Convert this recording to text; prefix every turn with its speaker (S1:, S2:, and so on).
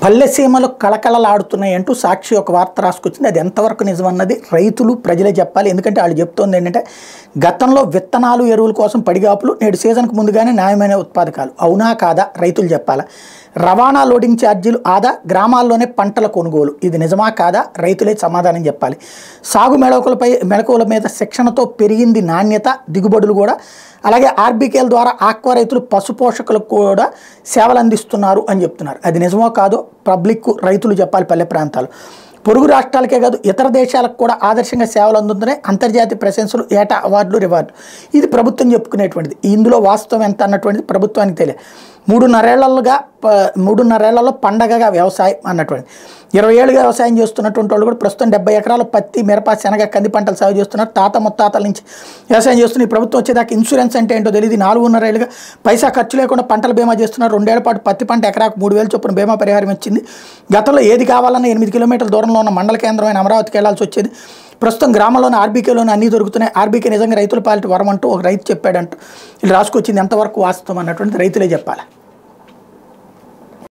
S1: పల్లె సీమలు కళకళలాడుతున్నాయి అంటూ సాక్షి ఒక వార్త రాసుకొచ్చింది. అది ఎంతవరకు నిజమన్నది రైతులు ప్రజలే చెప్పాలి. ఎందుకంటే వాళ్ళు చెప్తోంది ఏంటంటే గతంలో విత్తనాలు ఎరువుల కోసం పడిగాపులు, నేడు సీజన్కు ముందుగానే న్యాయమైన ఉత్పాదకాలు. అవునా కాదా రైతులు చెప్పాలా? రవాణా లోడింగ్ ఛార్జీలు ఆదా, గ్రామాల్లోనే పంటల కొనుగోలు, ఇది నిజమా కాదా రైతులే సమాధానం చెప్పాలి. సాగు మెళకువల మీద శిక్షణతో పెరిగింది నాణ్యత, దిగుబడులు కూడా. అలాగే ఆర్బీకేల ద్వారా ఆక్వా రైతులు పశుపోషకులకు కూడా సేవలు అందిస్తున్నారు అని చెప్తున్నారు. అది నిజమో కాదో పబ్లిక్ రైతులు చెప్పాలి. పల్లె ప్రాంతాలు పొరుగు రాష్ట్రాలకే కాదు ఇతర దేశాలకు కూడా ఆదర్శంగా సేవలు అందుతున్నాయి. అంతర్జాతీయ ప్రశంసలు, ఏటా అవార్డులు, రివార్డు, ఇది ప్రభుత్వం చెప్పుకునేటువంటిది. ఇందులో వాస్తవం ఎంత అన్నటువంటిది ప్రభుత్వానికి తెలియదు. 3.5 ఏళ్లలో పండగగా వ్యవసాయం అన్నటువంటి 20 ఏళ్ళుగా వ్యవసాయం చేస్తున్నటువంటి వాళ్ళు కూడా ప్రస్తుతం 70 ఎకరాల పత్తి, మిరప, శనగ, కంది పంటలు సాగు చేస్తున్నారు. తాత ముత్తాతల నుంచి వ్యవసాయం చేస్తున్నారు. ఈ ప్రభుత్వం వచ్చేదాకా ఇన్సూరెన్స్ అంటే ఏంటో తెలియదు. 4.5 ఏళ్ళుగా పైసా ఖర్చు లేకుండా పంటల బీమా చేస్తున్నారు. 2 ఏళ్ల పాటు పత్తి పంట ఎకరాకు 3,000 చొప్పున బీమా పరిహారం ఇచ్చింది. గతంలో ఏది కావాలన్నా 8 కిలోమీటర్ల దూరంలో ఉన్న మండల కేంద్రమైన అమరావతికి వెళ్లాల్సి వచ్చేది. ప్రస్తుతం గ్రామంలోని ఆర్బీకేలోనే అన్నీ దొరుకుతున్నాయి. ఆర్బీకే నిజంగా రైతుల పాలిట వరం అంటూ ఒక రైతు చెప్పాడంటూ వీళ్ళు రాసుకొచ్చింది. ఎంతవరకు వాస్తవం అన్నటువంటి రైతులే చెప్పాలి.